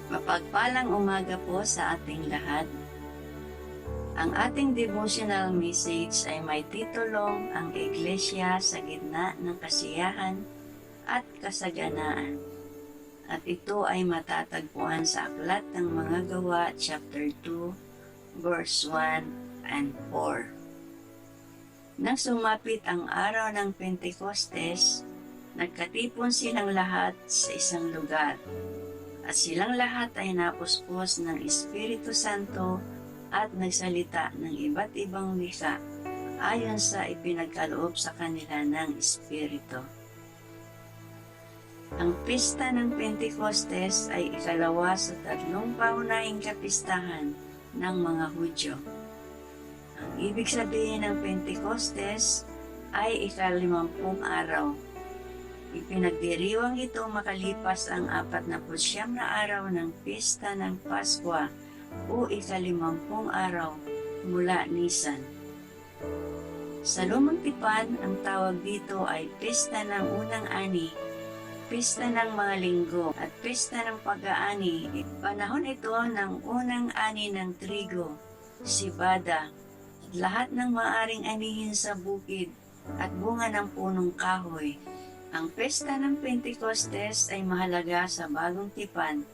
Mapagpalang umaga po sa ating lahat. Ang ating devotional message ay may titulong Ang Iglesia sa Gitna ng Kasiyahan at Kasaganaan. At ito ay matatagpuan sa Aklat ng Mga Gawa, chapter 2, verse 1 and 4. Nang sumapit ang araw ng Pentecostes, nagkatipon silang lahat sa isang lugar. At silang lahat ay napuspos ng Espiritu Santo at nagsalita ng iba't ibang wika ayon sa ipinagkaloob sa kanila ng Espiritu. Ang pista ng Pentecostes ay ikalawa sa 3 paunahing kapistahan ng mga Hudyo. Ang ibig sabihin ng Pentecostes ay ika-50 araw. Ipinagdiriwang ito makalipas ang 49 na araw ng pista ng Paskwa o ika-50 araw mula Nisan. Sa Lumang Tipan, ang tawag dito ay Pista ng Unang Ani, Pista ng Mga Linggo, at Pista ng Pag-aani. Panahon ito ng unang ani ng trigo, sibada, at lahat ng maaring anihin sa bukid at bunga ng punong kahoy. Ang pesta ng Pentecostes ay mahalaga sa Bagong Tipan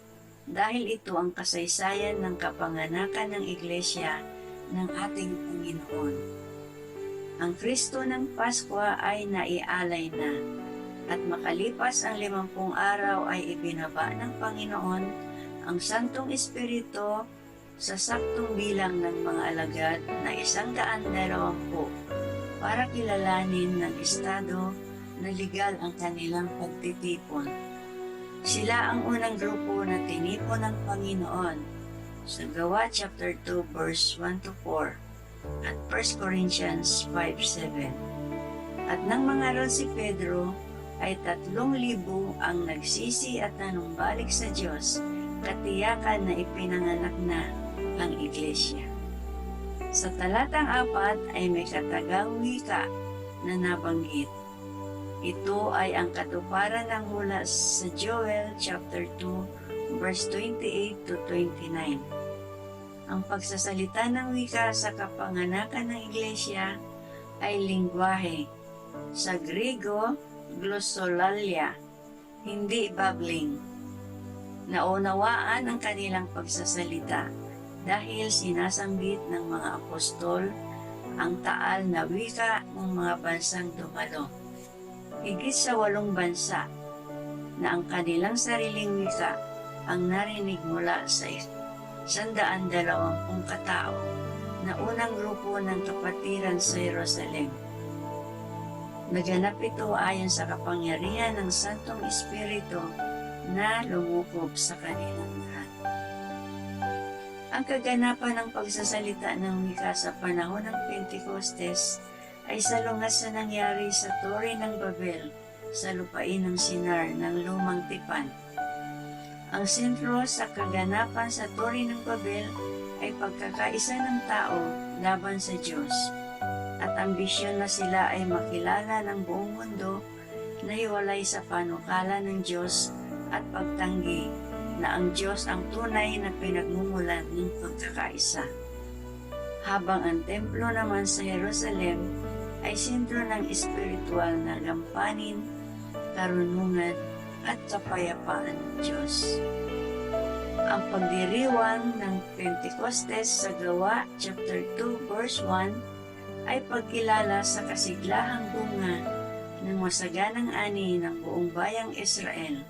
dahil ito ang kasaysayan ng kapanganakan ng Iglesia ng ating Panginoon. Ang Kristo ng Paskwa ay naialay na at makalipas ang 50 araw ay ibinaba ng Panginoon ang Santong Espiritu sa saktong bilang ng mga alagad na 120 para kilalanin ng estado na legal ang kanilang pagtitipon. Sila ang unang grupo na tinipon ng Panginoon sa Gawa chapter 2 verse 1 to 4 at 1 Corinthians 5:7. At nang mangaral si Pedro ay 3,000 ang nagsisi at nanumbalik sa Diyos, katiyakan na ipinanganak na ang Iglesia. Sa talatang 4 ay may katagang wika na nabanggit. Ito ay ang katuparan ng hula sa Joel chapter 2 verse 28 to 29. Ang pagsasalita ng wika sa kapanganakan ng Iglesia ay lingwahe. Sa Griego, glossolalia, hindi babbling. Naunawaan ang kanilang pagsasalita dahil sinasambit ng mga apostol ang taal na wika ng mga bansang dumalo. Higit sa 8 bansa na ang kanilang sariling wika ang narinig mula sa 120 katao na unang grupo ng kapatiran sa Jerusalem. Naganap ito ayon sa kapangyarihan ng Santong Espiritu na lumukob sa kanilang lahat. Ang kaganapan ng pagsasalita ng wika sa panahon ng Pentecostes ay salungat sa nangyari sa Tore ng Babel sa lupain ng Sinar ng Lumang Tipan. Ang sentro sa kaganapan sa Tore ng Babel ay pagkakaisa ng tao laban sa Diyos at ambisyon na sila ay makilala ng buong mundo na hiwalay sa panukala ng Diyos at pagtanggi na ang Diyos ang tunay na pinagmumulan ng pagkakaisa. Habang ang templo naman sa Jerusalem ay sentro ng espiritual na gampanin, karunungan at kapayapaan ng Diyos. Ang pagdiriwang ng Pentecostes sa Gawa chapter 2 verse 1 ay pagkilala sa kasiglahang bunga ng masaganang ani ng buong bayang Israel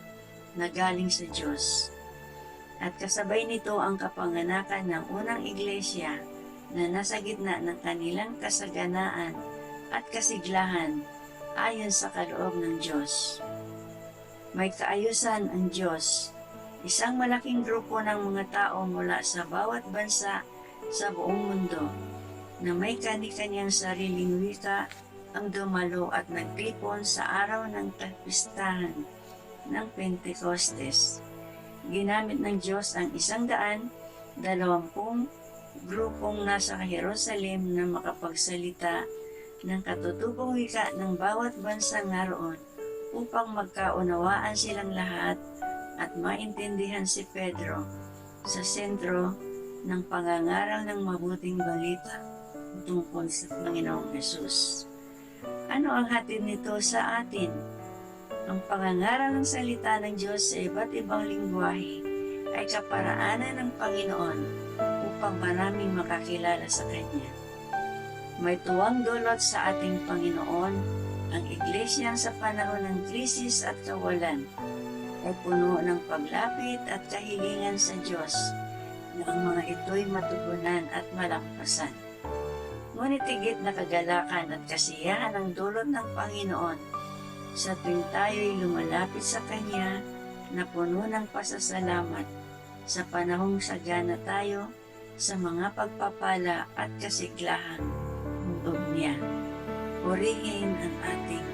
na galing sa Diyos. At kasabay nito ang kapanganakan ng unang iglesia na nasa gitna ng kanilang kasaganaan at kasiglahan ayon sa kaloob ng Diyos. May kaayusan ang Diyos, isang malaking grupo ng mga tao mula sa bawat bansa sa buong mundo na may kani-kanyang sariling wika ang dumalo at nagtipon sa araw ng kapistahan ng Pentecostes. Ginamit ng Diyos ang 120 grupong nasa Jerusalem na makapagsalita ng katutubong wika ng bawat bansa nga roon upang magkaunawaan silang lahat at maintindihan si Pedro sa sentro ng pangangaral ng mabuting balita tungkol sa Panginoong Yesus. Ano ang hatid nito sa atin? Ang pangangaral ng salita ng Diyos sa iba't ibang lingwahe ay kaparaanan ng Panginoon upang maraming makakilala sa Kanya. May tuwang dulot sa ating Panginoon ang iglesia sa panahon ng krisis at kawalan ay puno ng paglapit at kahilingan sa Diyos na ang mga ito'y matugunan at malampasan. Ngunit higit na kagalakan at kasiyahan ang dulot ng Panginoon sa tuwing tayo'y lumalapit sa Kanya na puno ng pasasalamat sa panahong sagana tayo sa mga pagpapala at kasiglahang loob niya. Purihin ang ating